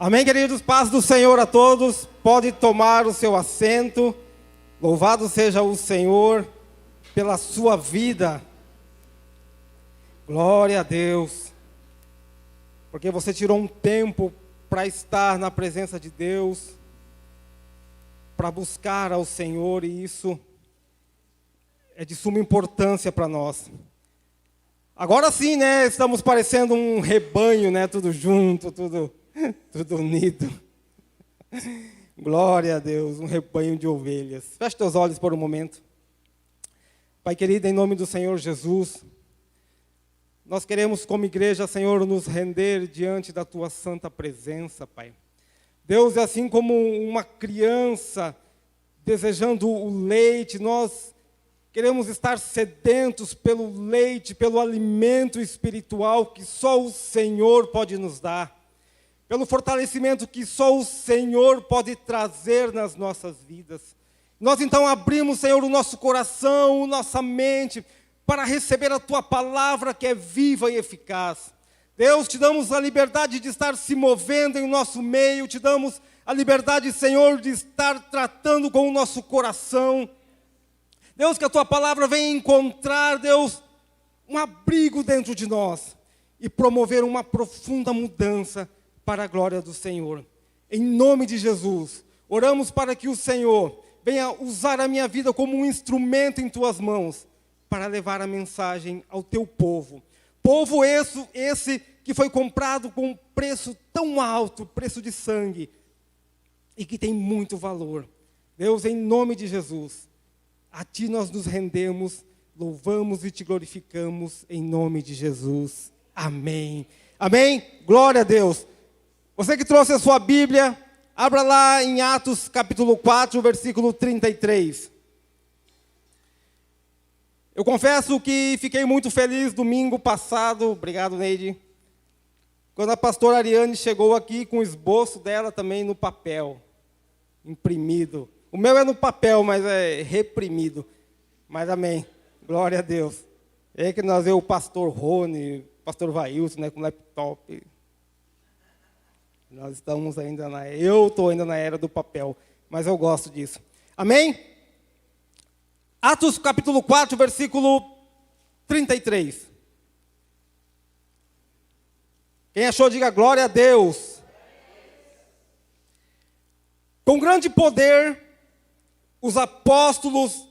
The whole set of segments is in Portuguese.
Amém, queridos? Paz do Senhor a todos. Pode tomar o seu assento. Louvado seja o Senhor pela sua vida. Glória a Deus. Porque você tirou um tempo para estar na presença de Deus, para buscar ao Senhor, e isso é de suma importância para nós. Agora sim, né? Estamos parecendo um rebanho, né? Tudo junto, tudo unido. Glória a Deus, um rebanho de ovelhas. Feche teus olhos por um momento. Pai querido, em nome do Senhor Jesus, nós queremos como igreja, Senhor, nos render diante da Tua santa presença, Pai. Deus, é assim como uma criança desejando o leite, nós queremos estar sedentos pelo leite, pelo alimento espiritual que só o Senhor pode nos dar, pelo fortalecimento que só o Senhor pode trazer nas nossas vidas. Nós então abrimos, Senhor, o nosso coração, nossa mente, para receber a Tua palavra que é viva e eficaz. Deus, te damos a liberdade de estar se movendo em nosso meio, te damos a liberdade, Senhor, de estar tratando com o nosso coração. Deus, que a Tua palavra venha encontrar, Deus, um abrigo dentro de nós e promover uma profunda mudança para a glória do Senhor. Em nome de Jesus, oramos para que o Senhor venha usar a minha vida como um instrumento em Tuas mãos para levar a mensagem ao Teu povo. Povo esse que foi comprado com um preço tão alto, preço de sangue, e que tem muito valor. Deus, em nome de Jesus, a Ti nós nos rendemos, louvamos e Te glorificamos em nome de Jesus. Amém. Amém? Glória a Deus. Você que trouxe a sua Bíblia, abra lá em Atos capítulo 4, versículo 33. Eu confesso que fiquei muito feliz domingo passado, obrigado Neide, quando a pastora Ariane chegou aqui com o esboço dela também no papel, imprimido. O meu é no papel, mas é reprimido. Mas amém, glória a Deus. É que nós vemos o pastor Rony, o pastor Vailson, né, com laptop. Nós estamos ainda eu estou ainda na era do papel, mas eu gosto disso. Amém? Atos capítulo 4, versículo 33. Quem achou, diga glória a Deus. Com grande poder, os apóstolos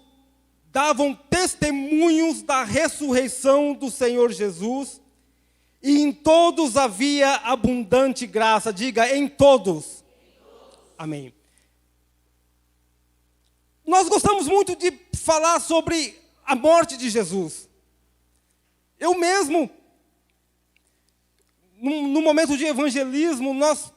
davam testemunhos da ressurreição do Senhor Jesus, e em todos havia abundante graça. Diga, em todos. Amém. Nós gostamos muito de falar sobre a morte de Jesus. Eu mesmo, no momento de evangelismo, nós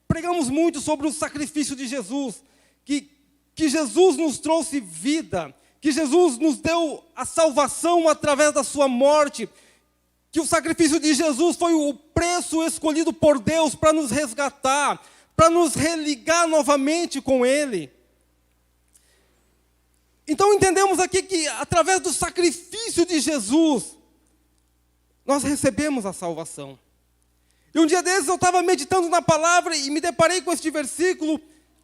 pregamos muito sobre o sacrifício de Jesus, que Jesus nos trouxe vida, que Jesus nos deu a salvação através da sua morte, que o sacrifício de Jesus foi o preço escolhido por Deus para nos resgatar, para nos religar novamente com Ele. Então entendemos aqui que através do sacrifício de Jesus, nós recebemos a salvação. E um dia desses eu estava meditando na palavra e me deparei com este versículo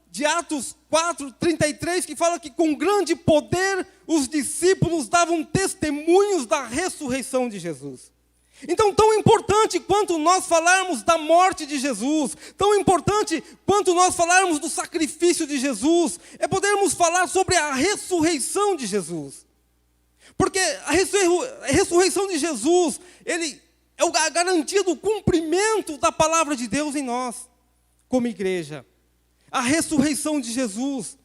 de Atos 4, 33, que fala que com grande poder os discípulos davam testemunhos da ressurreição de Jesus. Então, tão importante quanto nós falarmos da morte de Jesus, tão importante quanto nós falarmos do sacrifício de Jesus, é podermos falar sobre a ressurreição de Jesus. Porque a ressurreição de Jesus, ele é a garantia do cumprimento da palavra de Deus em nós, como igreja. A ressurreição de Jesus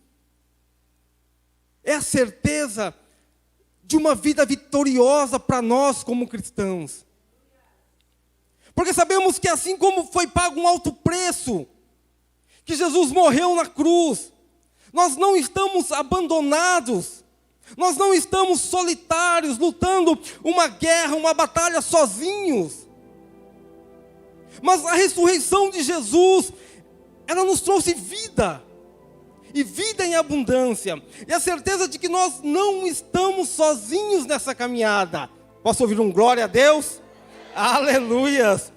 é a certeza de uma vida vitoriosa para nós como cristãos. Porque sabemos que assim como foi pago um alto preço, que Jesus morreu na cruz, nós não estamos abandonados, nós não estamos solitários, lutando uma guerra, uma batalha sozinhos. Mas a ressurreição de Jesus, ela nos trouxe vida, e vida em abundância, e a certeza de que nós não estamos sozinhos nessa caminhada. Posso ouvir um glória a Deus? Aleluias!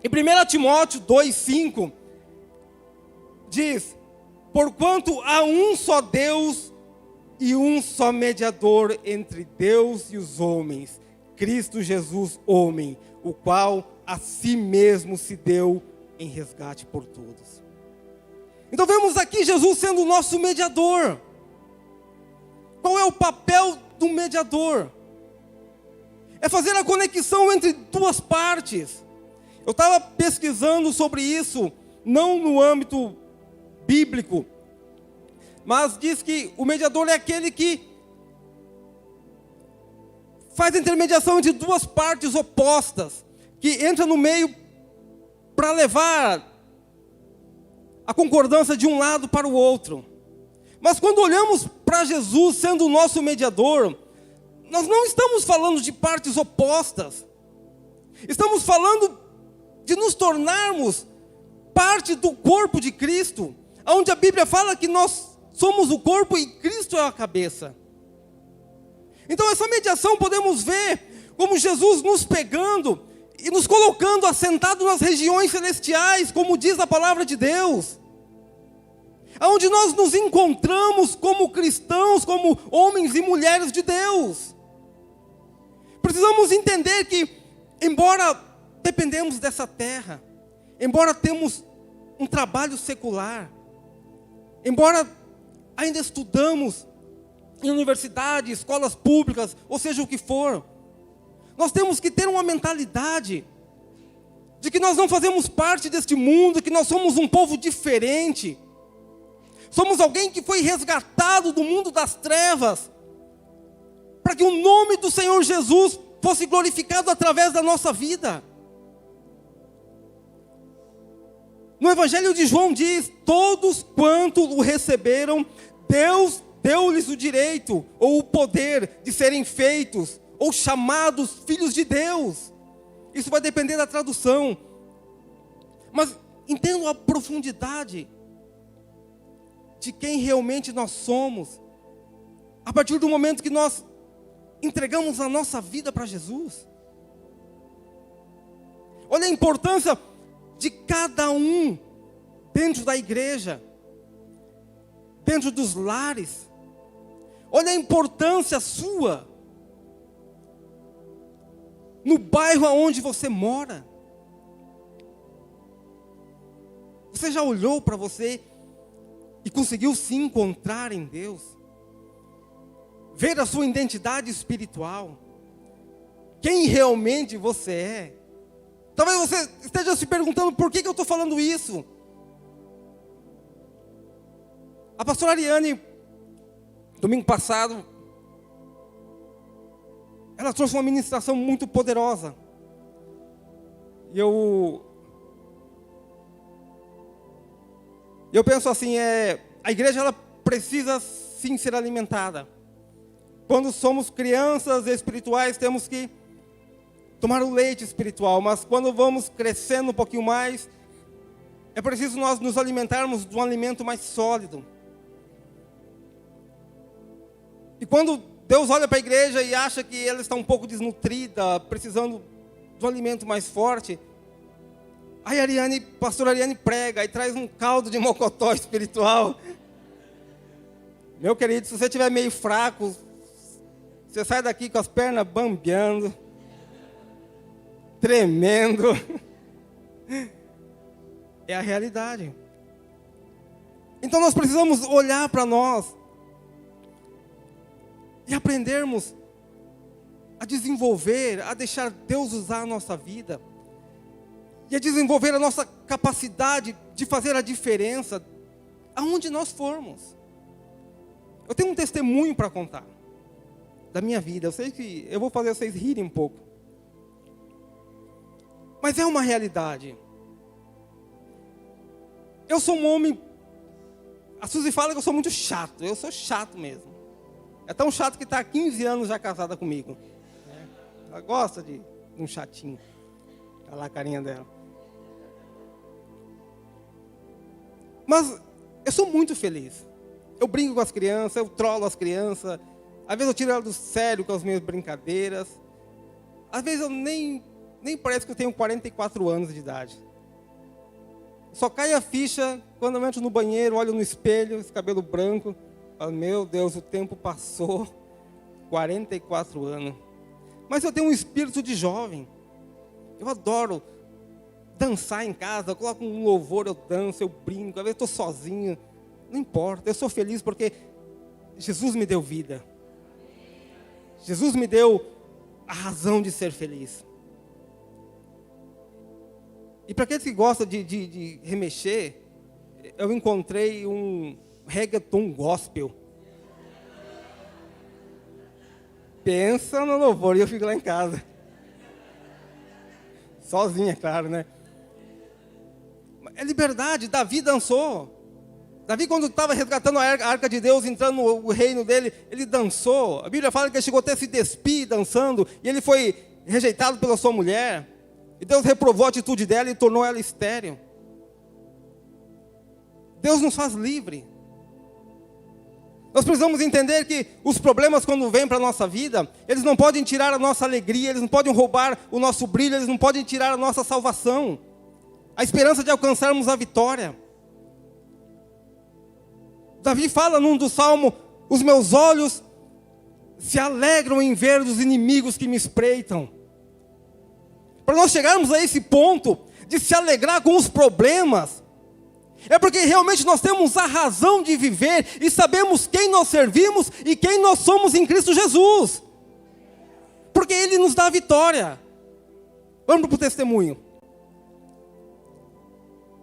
Em 1 Timóteo 2,5, diz: porquanto há um só Deus e um só mediador entre Deus e os homens, Cristo Jesus, homem, o qual a si mesmo se deu em resgate por todos. Então vemos aqui Jesus sendo o nosso mediador. Qual é o papel do mediador? É fazer a conexão entre duas partes. Eu estava pesquisando sobre isso, não no âmbito bíblico, mas diz que o mediador é aquele que faz a intermediação entre duas partes opostas, que entra no meio para levar a concordância de um lado para o outro. Mas quando olhamos para Jesus sendo o nosso mediador, nós não estamos falando de partes opostas. Estamos falando de nos tornarmos parte do corpo de Cristo, onde a Bíblia fala que nós somos o corpo e Cristo é a cabeça. Então essa mediação podemos ver como Jesus nos pegando e nos colocando assentado nas regiões celestiais, como diz a palavra de Deus, onde nós nos encontramos como cristãos, como homens e mulheres de Deus. Precisamos entender que, embora dependemos dessa terra, embora temos um trabalho secular, embora ainda estudamos em universidade, escolas públicas, ou seja o que for, nós temos que ter uma mentalidade de que nós não fazemos parte deste mundo, que nós somos um povo diferente. Somos alguém que foi resgatado do mundo das trevas, para que o nome do Senhor Jesus fosse glorificado através da nossa vida. No Evangelho de João diz: todos quanto o receberam, Deus deu-lhes o direito, ou o poder de serem feitos, ou chamados filhos de Deus. Isso vai depender da tradução. Mas entendo a profundidade de quem realmente nós somos, a partir do momento que nós entregamos a nossa vida para Jesus. Olha a importância de cada um dentro da igreja, dentro dos lares. Olha a importância sua no bairro aonde você mora. Você já olhou para você e conseguiu se encontrar em Deus? Ver a sua identidade espiritual? Quem realmente você é? Talvez você esteja se perguntando: por que eu estou falando isso? A pastora Ariane, domingo passado, ela trouxe uma ministração muito poderosa. E eu penso assim, a igreja ela precisa sim ser alimentada. Quando somos crianças espirituais, temos que tomar o leite espiritual, mas quando vamos crescendo um pouquinho mais, é preciso nós nos alimentarmos de um alimento mais sólido. E quando Deus olha para a igreja e acha que ela está um pouco desnutrida, precisando de um alimento mais forte, aí a pastora Ariane prega e traz um caldo de mocotó espiritual. Meu querido, se você estiver meio fraco, você sai daqui com as pernas bambeando, tremendo. É a realidade. Então nós precisamos olhar para nós e aprendermos a desenvolver, a deixar Deus usar a nossa vida, e a desenvolver a nossa capacidade de fazer a diferença aonde nós formos. Eu tenho um testemunho para contar da minha vida. Eu sei que eu vou fazer vocês rirem um pouco, mas é uma realidade. Eu sou um homem, a Suzy fala que eu sou muito chato. Eu sou chato mesmo. É tão chato que está há 15 anos já casada comigo. Ela gosta de um chatinho. Olha lá a carinha dela. Mas eu sou muito feliz. Eu brinco com as crianças, eu trolo as crianças. Às vezes eu tiro ela do sério com as minhas brincadeiras. Às vezes eu nem parece que eu tenho 44 anos de idade. Só cai a ficha quando eu entro no banheiro, olho no espelho, esse cabelo branco. Falo, meu Deus, o tempo passou, 44 anos. Mas eu tenho um espírito de jovem. Eu adoro dançar em casa, eu coloco um louvor, eu danço, eu brinco, às vezes estou sozinho. Não importa, eu sou feliz porque Jesus me deu vida. Jesus me deu a razão de ser feliz. E para aqueles que gostam de remexer, eu encontrei um reggaeton gospel. Pensa no louvor, e eu fico lá em casa. Sozinha, claro, né? É liberdade, Davi dançou. Davi, quando estava resgatando a arca de Deus, entrando no reino dele, ele dançou. A Bíblia fala que ele chegou até a se despir dançando, e ele foi rejeitado pela sua mulher. E Deus reprovou a atitude dela e tornou ela estéril. Deus nos faz livre. Nós precisamos entender que os problemas, quando vêm para a nossa vida, eles não podem tirar a nossa alegria, eles não podem roubar o nosso brilho, eles não podem tirar a nossa salvação, a esperança de alcançarmos a vitória. Davi fala num dos salmos, os meus olhos se alegram em ver os inimigos que me espreitam. Para nós chegarmos a esse ponto de se alegrar com os problemas, é porque realmente nós temos a razão de viver e sabemos quem nós servimos e quem nós somos em Cristo Jesus. Porque Ele nos dá a vitória. Vamos para o testemunho.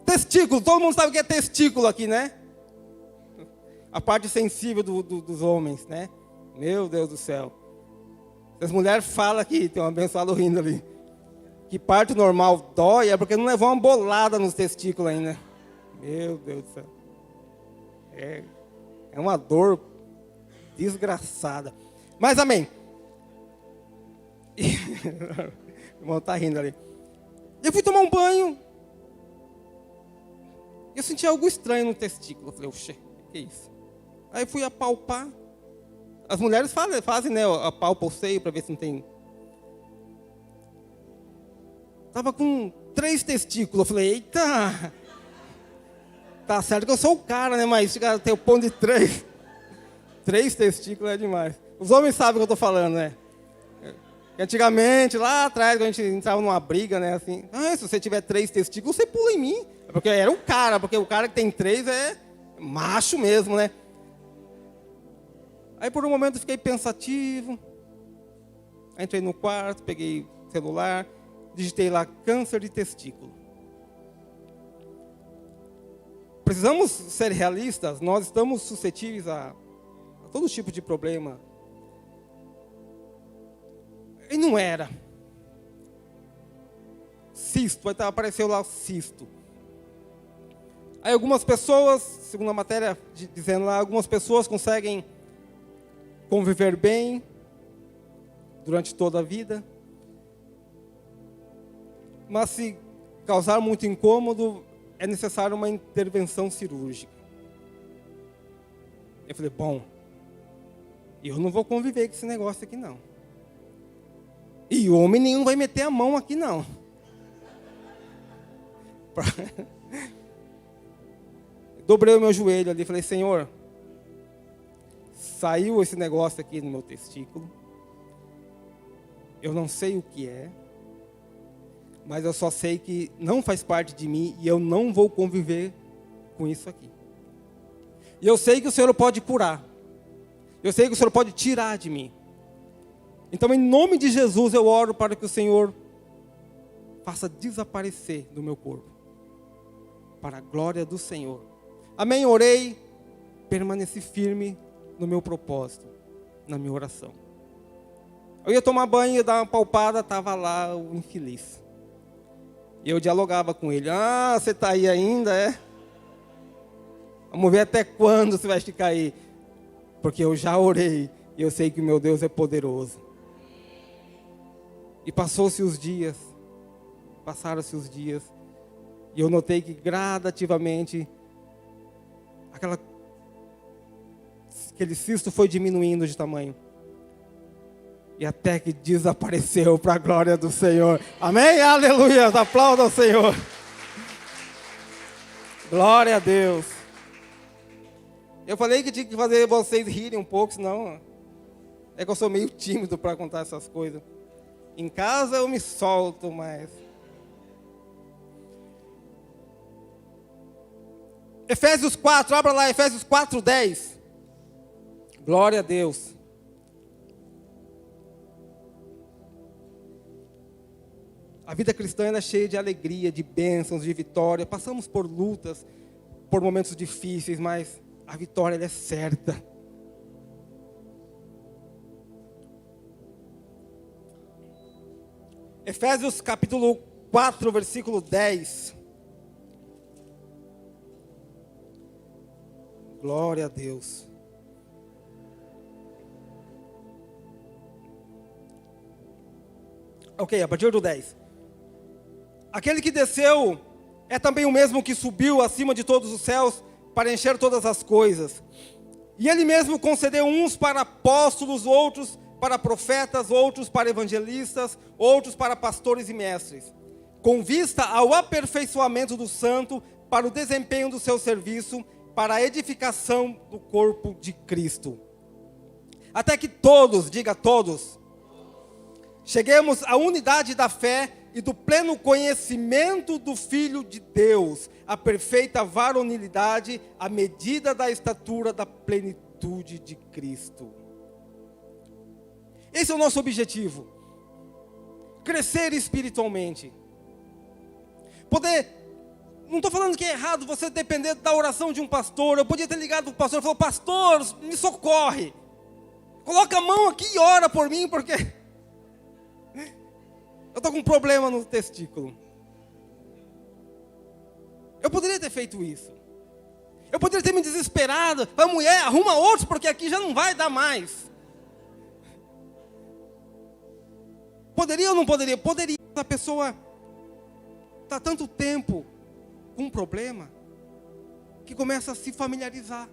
Testículo, todo mundo sabe o que é testículo aqui, né? A parte sensível dos homens, né? Meu Deus do céu. As mulheres falam aqui, tem um abençoado rindo ali, que parto normal dói, é porque não levou uma bolada nos testículos ainda. Meu Deus do céu. É uma dor desgraçada. Mas amém. O irmão está rindo ali. Eu fui tomar um banho. Eu senti algo estranho no testículo. Eu falei, oxe, o que é isso? Aí fui apalpar. As mulheres fazem, né? Apalpa o seio para ver se não tem. Estava com 3 testículos. Eu falei, eita. Tá certo que eu sou o cara, né? Mas chegar ter o ponto de 3. 3 testículos é demais. Os homens sabem o que eu estou falando, né? Antigamente, lá atrás, quando a gente entrava numa briga, né? Assim, se você tiver 3 testículos, você pula em mim. Porque era o cara, porque o cara que tem 3 é macho mesmo, né? Aí por um momento eu fiquei pensativo. Entrei no quarto, peguei o celular, digitei lá câncer de testículo. Precisamos ser realistas, nós estamos suscetíveis a todo tipo de problema. E não era. Cisto, aí apareceu lá o cisto. Aí algumas pessoas, segundo a matéria dizendo lá, algumas pessoas conseguem conviver bem durante toda a vida. Mas se causar muito incômodo, é necessário uma intervenção cirúrgica. Eu falei, bom, eu não vou conviver com esse negócio aqui não. E homem nenhum vai meter a mão aqui não. Dobrei o meu joelho ali e falei, Senhor, saiu esse negócio aqui no meu testículo. Eu não sei o que é. Mas eu só sei que não faz parte de mim e eu não vou conviver com isso aqui. E eu sei que o Senhor pode curar. Eu sei que o Senhor pode tirar de mim. Então, em nome de Jesus, eu oro para que o Senhor faça desaparecer do meu corpo. Para a glória do Senhor. Amém? Orei, permaneci firme no meu propósito, na minha oração. Eu ia tomar banho, ia dar uma palpada, estava lá o infeliz. E eu dialogava com ele. Você está aí ainda, é? Vamos ver até quando você vai ficar aí. Porque eu já orei. E eu sei que o meu Deus é poderoso. E passaram-se os dias. E eu notei que gradativamente aquele cisto foi diminuindo de tamanho. E até que desapareceu para a glória do Senhor. Amém? Aleluia! Aplauda ao Senhor. Glória a Deus. Eu falei que tinha que fazer vocês rirem um pouco, senão é que eu sou meio tímido para contar essas coisas. Em casa eu me solto mais. Efésios 4, abra lá, Efésios 4:10. Glória a Deus. A vida cristã é cheia de alegria, de bênçãos, de vitória. Passamos por lutas, por momentos difíceis, mas a vitória ela é certa. Efésios capítulo 4, versículo 10. Glória a Deus. Ok, a partir do 10. Aquele que desceu é também o mesmo que subiu acima de todos os céus para encher todas as coisas. E ele mesmo concedeu uns para apóstolos, outros para profetas, outros para evangelistas, outros para pastores e mestres, com vista ao aperfeiçoamento do santo, para o desempenho do seu serviço, para a edificação do corpo de Cristo. Até que todos, diga todos, cheguemos à unidade da fé e do pleno conhecimento do Filho de Deus, a perfeita varonilidade, à medida da estatura da plenitude de Cristo. Esse é o nosso objetivo. Crescer espiritualmente. Poder, não estou falando que é errado você depender da oração de um pastor. Eu podia ter ligado para o pastor e falado: pastor, me socorre. Coloca a mão aqui e ora por mim, porque eu estou com um problema no testículo. Eu poderia ter feito isso. Eu poderia ter me desesperado. A mulher, arruma outros, porque aqui já não vai dar mais. Poderia ou não poderia? Poderia. A pessoa está tanto tempo com um problema que começa a se familiarizar.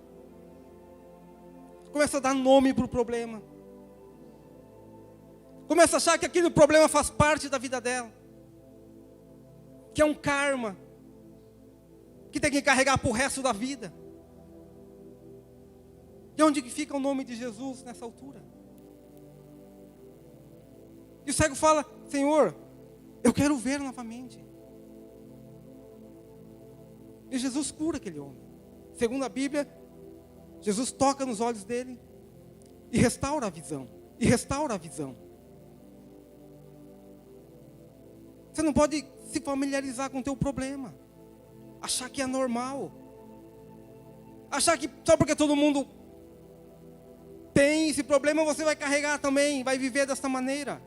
Começa a dar nome para o problema. Começa a achar que aquele problema faz parte da vida dela. Que é um karma. Que tem que carregar para o resto da vida. E onde que fica o nome de Jesus nessa altura? E o cego fala: Senhor, eu quero ver novamente. E Jesus cura aquele homem. Segundo a Bíblia, Jesus toca nos olhos dele e restaura a visão. E restaura a visão. Você não pode se familiarizar com o teu problema. Achar que é normal. Achar que só porque todo mundo tem esse problema, você vai carregar também, vai viver dessa maneira.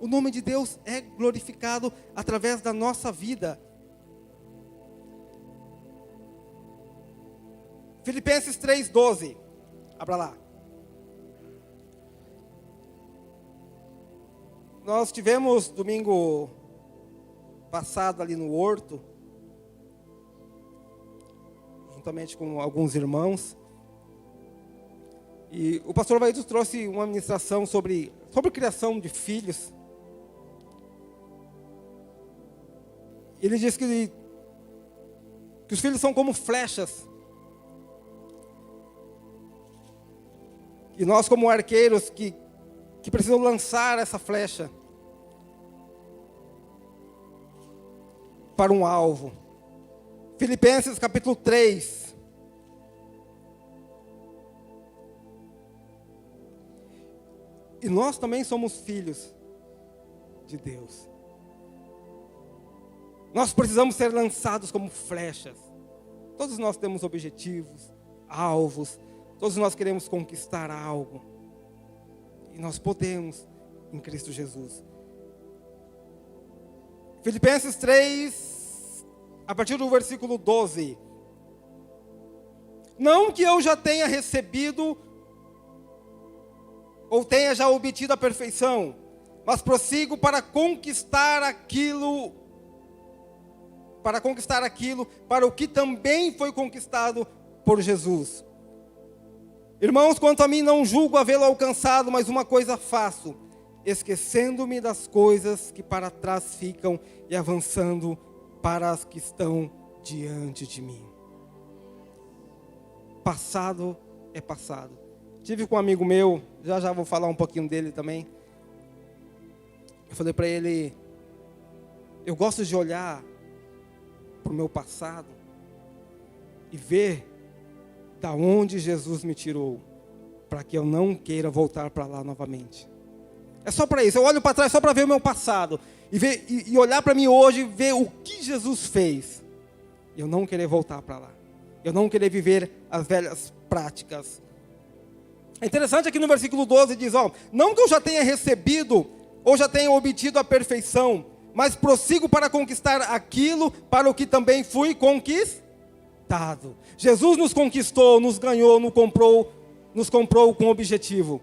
O nome de Deus é glorificado através da nossa vida. Filipenses 3:12. Abra lá. Nós tivemos domingo passado ali no Horto, juntamente com alguns irmãos. E o pastor Vaído trouxe uma ministração sobre criação de filhos. Ele disse que os filhos são como flechas. E nós, como arqueiros, que precisam lançar essa flecha para um alvo. Filipenses capítulo 3. E nós também somos filhos de Deus. Nós precisamos ser lançados como flechas. Todos nós temos objetivos, alvos. Todos nós queremos conquistar algo. E nós podemos em Cristo Jesus. Filipenses 3, a partir do versículo 12. Não que eu já tenha recebido ou tenha já obtido a perfeição, mas prossigo para conquistar aquilo para o que também foi conquistado por Jesus. Irmãos, quanto a mim, não julgo havê-lo alcançado, mas uma coisa faço, esquecendo-me das coisas que para trás ficam e avançando para as que estão diante de mim. Passado é passado. Tive com um amigo meu, já vou falar um pouquinho dele também. Eu falei para ele, eu gosto de olhar para o meu passado e ver da onde Jesus me tirou, para que eu não queira voltar para lá novamente. É só para isso, eu olho para trás só para ver o meu passado, e olhar para mim hoje e ver o que Jesus fez. E eu não querer voltar para lá, eu não querer viver as velhas práticas. É interessante aqui no versículo 12 diz, não que eu já tenha recebido, ou já tenha obtido a perfeição, mas prossigo para conquistar aquilo para o que também fui conquistado. Jesus nos conquistou, nos ganhou, nos comprou com o objetivo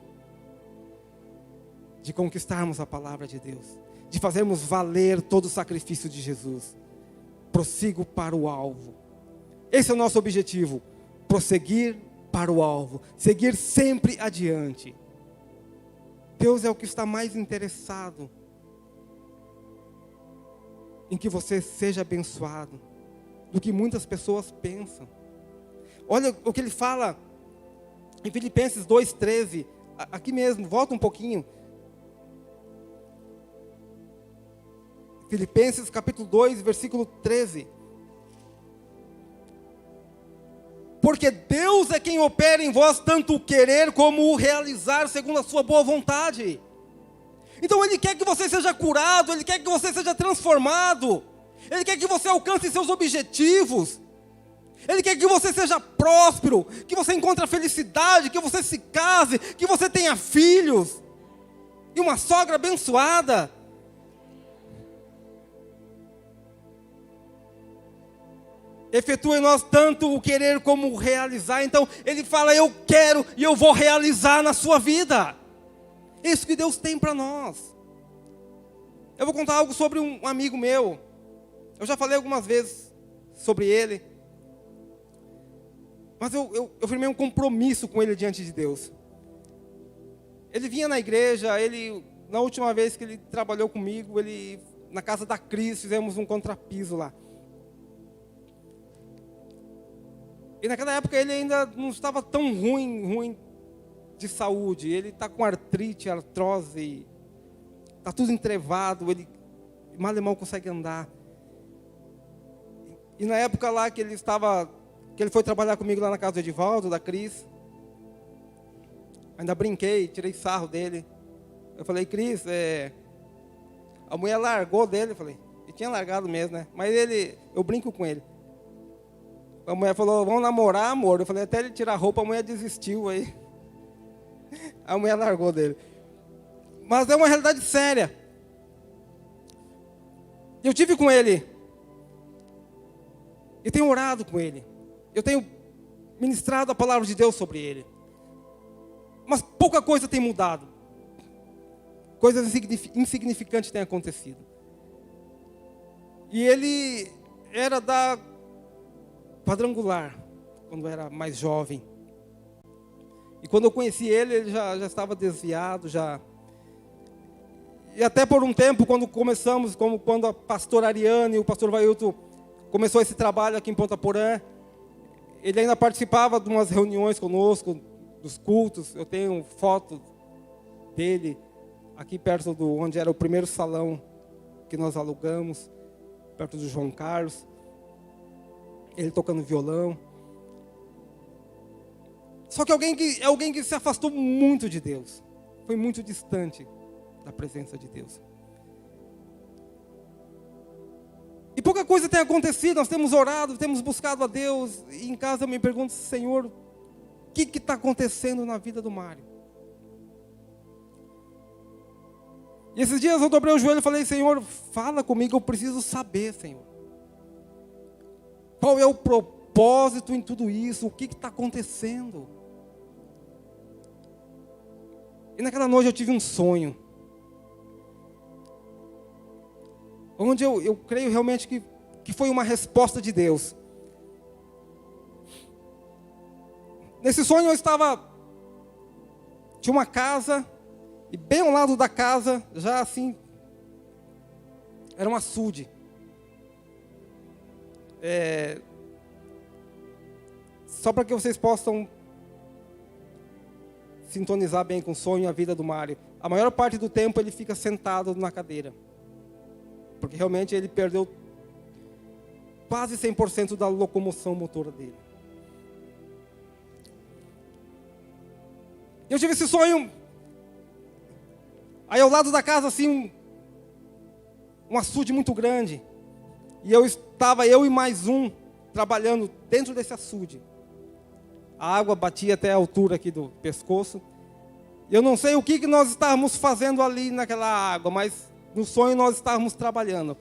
de conquistarmos a palavra de Deus, de fazermos valer todo o sacrifício de Jesus. Prossigo para o alvo. Esse é o nosso objetivo, prosseguir para o alvo, seguir sempre adiante. Deus é o que está mais interessado em que você seja abençoado do que muitas pessoas pensam. Olha o que ele fala em Filipenses 2,13, aqui mesmo, volta um pouquinho. Filipenses capítulo 2, versículo 13. Porque Deus é quem opera em vós tanto o querer como o realizar segundo a sua boa vontade. Então Ele quer que você seja curado, Ele quer que você seja transformado, Ele quer que você alcance seus objetivos, Ele quer que você seja próspero, que você encontre a felicidade, que você se case, que você tenha filhos, e uma sogra abençoada. Efetua em nós tanto o querer como o realizar. Então Ele fala, eu quero e eu vou realizar na sua vida. Isso que Deus tem para nós. Eu vou contar algo sobre um amigo meu. Eu já falei algumas vezes sobre ele. Mas eu firmei um compromisso com ele diante de Deus. Ele vinha na igreja, na última vez que ele trabalhou comigo, na casa da Cris, fizemos um contrapiso lá. E naquela época ele ainda não estava tão ruim de saúde. Ele está com artrite, artrose, está tudo entrevado, ele mal e mal consegue andar. E na época lá que ele foi trabalhar comigo lá na casa do Edivaldo, da Cris, ainda brinquei, tirei sarro dele. Eu falei, Cris, a mulher largou dele, eu falei, e tinha largado mesmo, né? Mas eu brinco com ele. A mulher falou, vamos namorar, amor. Eu falei, até ele tirar a roupa, a mulher desistiu aí. A mulher largou dele. Mas é uma realidade séria. Eu tive com ele. Eu tenho orado com ele. Eu tenho ministrado a palavra de Deus sobre ele. Mas pouca coisa tem mudado. Coisas insignificantes têm acontecido. E ele era da quadrangular, quando era mais jovem. E quando eu conheci ele já estava desviado, E até por um tempo, quando começamos, quando a pastora Ariane e o pastor Vailton começou esse trabalho aqui em Ponta Porã, ele ainda participava de umas reuniões conosco, dos cultos. Eu tenho foto dele aqui perto onde era o primeiro salão que nós alugamos, perto do João Carlos. Ele tocando violão. Só que alguém que se afastou muito de Deus. Foi muito distante da presença de Deus. E pouca coisa tem acontecido. Nós temos orado, temos buscado a Deus. E em casa eu me pergunto, Senhor, o que está acontecendo na vida do Mário? E esses dias eu dobrei o joelho e falei, Senhor, fala comigo, eu preciso saber, Senhor. Qual é o propósito em tudo isso? O que está acontecendo? E naquela noite eu tive um sonho. Onde eu creio realmente que foi uma resposta de Deus. Nesse sonho eu tinha uma casa, e bem ao lado da casa, já assim, era um açude. Só para que vocês possam sintonizar bem com o sonho e a vida do Mário. A maior parte do tempo ele fica sentado na cadeira. Porque realmente ele perdeu quase 100% da locomoção motora dele. Eu tive esse sonho. Aí ao lado da casa, assim, um açude muito grande. E eu e mais um trabalhando dentro desse açude. A água batia até a altura aqui do pescoço. Eu não sei o que nós estávamos fazendo ali naquela água, mas no sonho nós estávamos trabalhando.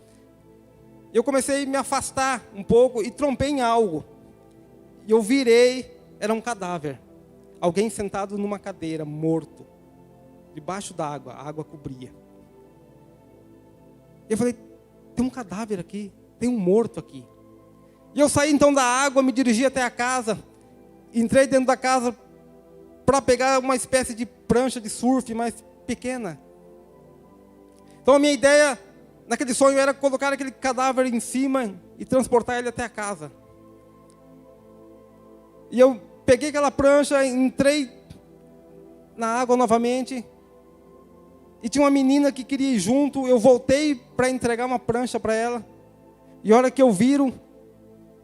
Eu comecei a me afastar um pouco e trompei em algo. E eu virei, era um cadáver. Alguém sentado numa cadeira, morto. Debaixo d'água, a água cobria. Eu falei, tem um cadáver aqui, tem um morto aqui. E eu saí então da água, me dirigi até a casa. Entrei dentro da casa para pegar uma espécie de prancha de surf mais pequena. Então a minha ideia naquele sonho era colocar aquele cadáver em cima e transportar ele até a casa. E eu peguei aquela prancha, entrei na água novamente. E tinha uma menina que queria ir junto. Eu voltei para entregar uma prancha para ela. E a hora que eu viro,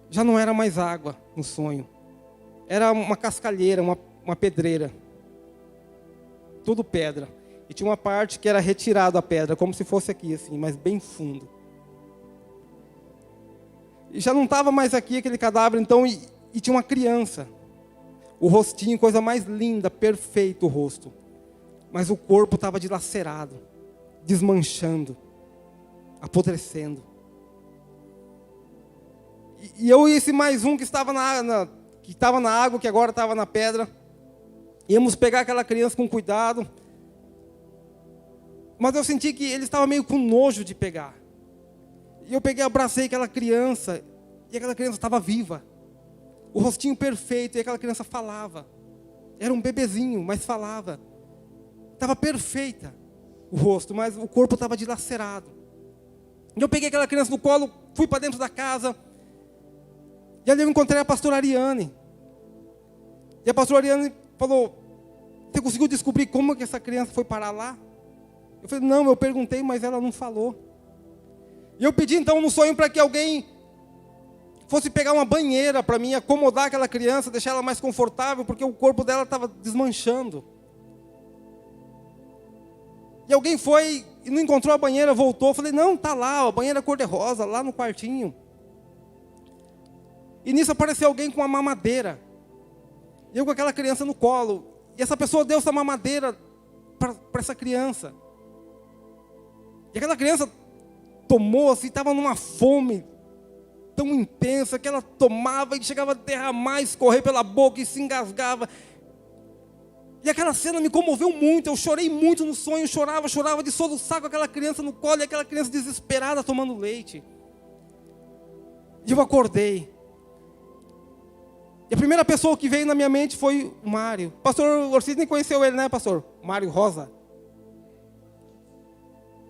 já não era mais água no sonho. Era uma cascalheira, uma pedreira. Tudo pedra. E tinha uma parte que era retirada a pedra, como se fosse aqui, assim, mas bem fundo. E já não estava mais aqui aquele cadáver, então, e tinha uma criança. O rostinho, coisa mais linda, perfeito o rosto. Mas o corpo estava dilacerado, desmanchando, apodrecendo. E eu e esse mais um que estava na água, que agora estava na pedra, íamos pegar aquela criança com cuidado. Mas eu senti que ele estava meio com nojo de pegar. E eu peguei, abracei aquela criança, e aquela criança estava viva. O rostinho perfeito, e aquela criança falava. Era um bebezinho, mas falava. Estava perfeita o rosto, mas o corpo estava dilacerado. E eu peguei aquela criança no colo, fui para dentro da casa. E ali eu encontrei a pastora Ariane. E a pastora Ariane falou, você conseguiu descobrir como que essa criança foi parar lá? Eu falei, não, eu perguntei, mas ela não falou. E eu pedi então no sonho para que alguém fosse pegar uma banheira para mim, acomodar aquela criança, deixar ela mais confortável, porque o corpo dela estava desmanchando. E alguém foi e não encontrou a banheira, voltou. Eu falei, não, está lá, a banheira cor-de-rosa, lá no quartinho. E nisso apareceu alguém com uma mamadeira. E eu com aquela criança no colo. E essa pessoa deu essa mamadeira para essa criança. E aquela criança tomou, assim, estava numa fome tão intensa que ela tomava e chegava a derramar, escorrer pela boca e se engasgava. E aquela cena me comoveu muito, eu chorei muito no sonho, chorava de soluçar com aquela criança no colo, e aquela criança desesperada tomando leite. E eu acordei. E a primeira pessoa que veio na minha mente foi o Mário. Pastor Ortiz nem conheceu ele, né, pastor? Mário Rosa.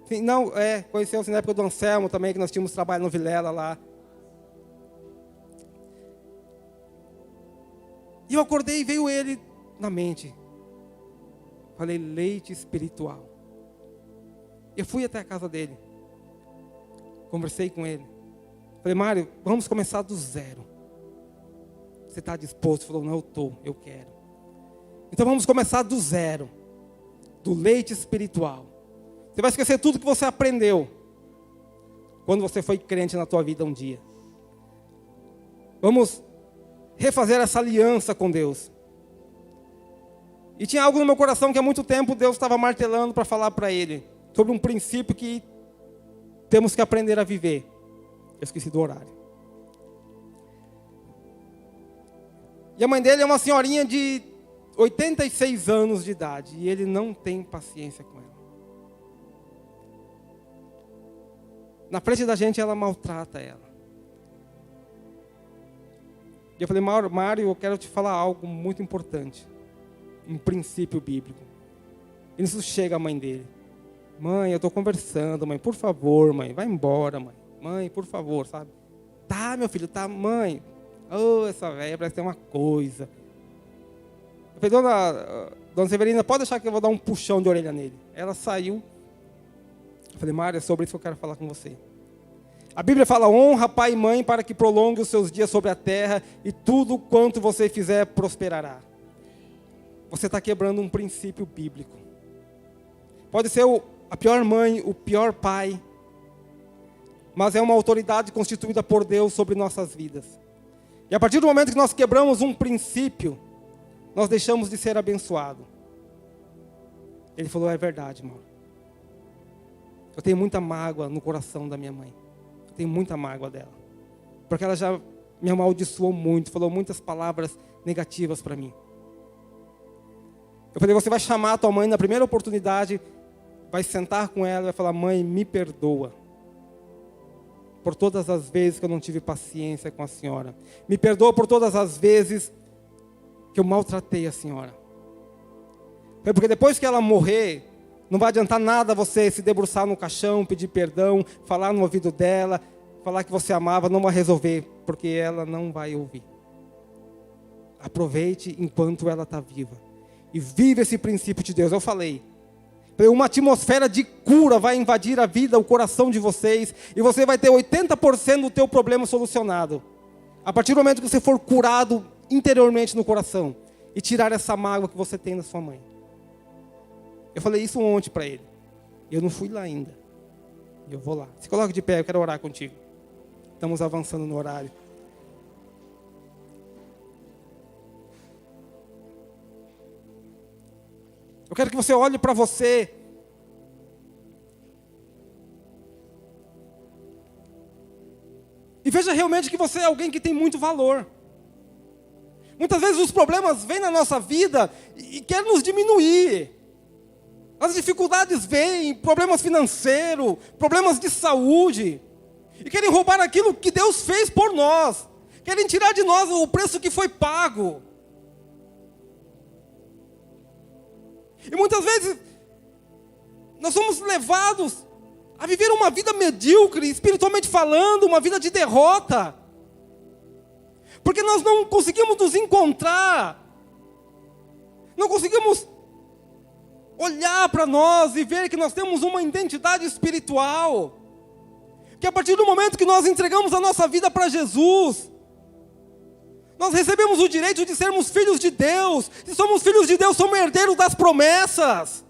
Sim, não, conheceu assim, na época do Anselmo também, que nós tínhamos trabalho no Vilela lá. E eu acordei e veio ele na mente. Falei, leite espiritual. Eu fui até a casa dele. Conversei com ele. Falei, Mário, vamos começar do zero. Você está disposto? Ele falou, não, eu estou, eu quero. Então vamos começar do zero. Do leite espiritual. Você vai esquecer tudo que você aprendeu quando você foi crente na tua vida um dia. Vamos refazer essa aliança com Deus. E tinha algo no meu coração que há muito tempo Deus estava martelando para falar para ele. Sobre um princípio que temos que aprender a viver. Eu esqueci do horário. E a mãe dele é uma senhorinha de 86 anos de idade. E ele não tem paciência com ela. Na frente da gente, ela maltrata ela. E eu falei, Mário, eu quero te falar algo muito importante. Um princípio bíblico. E nisso chega a mãe dele. Mãe, eu estou conversando, mãe, por favor, mãe, vai embora, mãe. Mãe, por favor, sabe? Tá, meu filho, tá, mãe. Oh, essa velha parece ter uma coisa. Eu falei, dona Severina, pode deixar que eu vou dar um puxão de orelha nele. Ela saiu. Eu falei, Mária, é sobre isso que eu quero falar com você. A Bíblia fala, honra pai e mãe para que prolongue os seus dias sobre a terra e tudo quanto você fizer prosperará. Você está quebrando um princípio bíblico. Pode ser a pior mãe, o pior pai, mas é uma autoridade constituída por Deus sobre nossas vidas. E a partir do momento que nós quebramos um princípio, nós deixamos de ser abençoados. Ele falou, é verdade, Mauro. Eu tenho muita mágoa no coração da minha mãe. Eu tenho muita mágoa dela. Porque ela já me amaldiçoou muito, falou muitas palavras negativas para mim. Eu falei, você vai chamar a tua mãe na primeira oportunidade, vai sentar com ela e vai falar, mãe, me perdoa. Por todas as vezes que eu não tive paciência com a senhora. Me perdoa por todas as vezes que eu maltratei a senhora. Porque depois que ela morrer, não vai adiantar nada você se debruçar no caixão, pedir perdão, falar no ouvido dela, falar que você amava, não vai resolver, porque ela não vai ouvir. Aproveite enquanto ela está viva. E vive esse princípio de Deus. Eu falei, uma atmosfera de cura vai invadir a vida, o coração de vocês, e você vai ter 80% do teu problema solucionado. A partir do momento que você for curado interiormente no coração, e tirar essa mágoa que você tem da sua mãe. Eu falei isso ontem para ele. E eu não fui lá ainda. E eu vou lá. Se coloque de pé, eu quero orar contigo. Estamos avançando no horário. Eu quero que você olhe para você. E veja realmente que você é alguém que tem muito valor. Muitas vezes os problemas vêm na nossa vida e querem nos diminuir. As dificuldades vêm, problemas financeiros, problemas de saúde. E querem roubar aquilo que Deus fez por nós. Querem tirar de nós o preço que foi pago. E muitas vezes nós somos levados a viver uma vida medíocre, espiritualmente falando, uma vida de derrota. Porque nós não conseguimos nos encontrar. Não conseguimos olhar para nós e ver que nós temos uma identidade espiritual. Que a partir do momento que nós entregamos a nossa vida para Jesus, nós recebemos o direito de sermos filhos de Deus. Se somos filhos de Deus, somos herdeiros das promessas.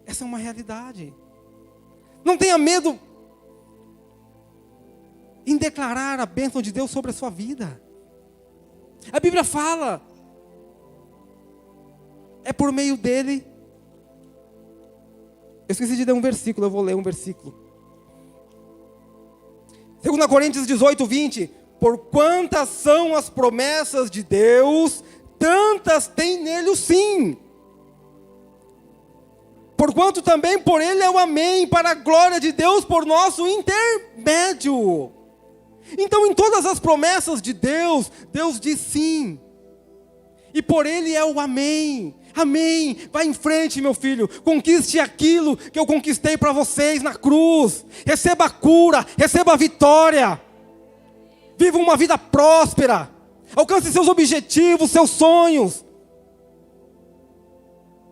Essa é uma realidade. Não tenha medo em declarar a bênção de Deus sobre a sua vida. A Bíblia fala, é por meio dele. Eu esqueci de ler um versículo, eu vou ler um versículo. 2 Coríntios 18, 20. Por quantas são as promessas de Deus, tantas tem nele o sim. Porquanto também por ele é o amém, para a glória de Deus, por nosso intermédio. Então em todas as promessas de Deus, Deus diz sim. E por ele é o amém. Amém. Vai em frente, meu filho. Conquiste aquilo que eu conquistei para vocês na cruz. Receba a cura, receba a vitória. Viva uma vida próspera. Alcance seus objetivos, seus sonhos.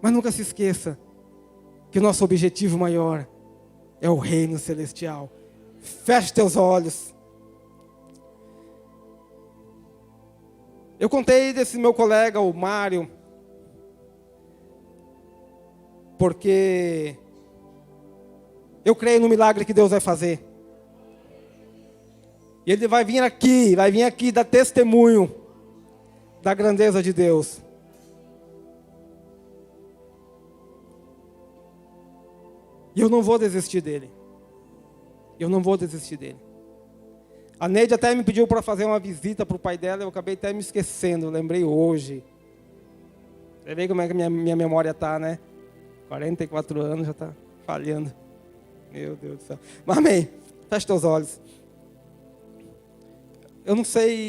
Mas nunca se esqueça que o nosso objetivo maior é o reino celestial. Feche teus olhos. Eu contei desse meu colega, o Mário, porque eu creio no milagre que Deus vai fazer. E ele vai vir aqui dar testemunho da grandeza de Deus. E eu não vou desistir dele. Eu não vou desistir dele. A Neide até me pediu para fazer uma visita para o pai dela, eu acabei até me esquecendo, eu lembrei hoje. Você vê como é que minha memória está, né? 44 anos já está falhando. Meu Deus do céu. Mas amém. Feche teus olhos. Eu não sei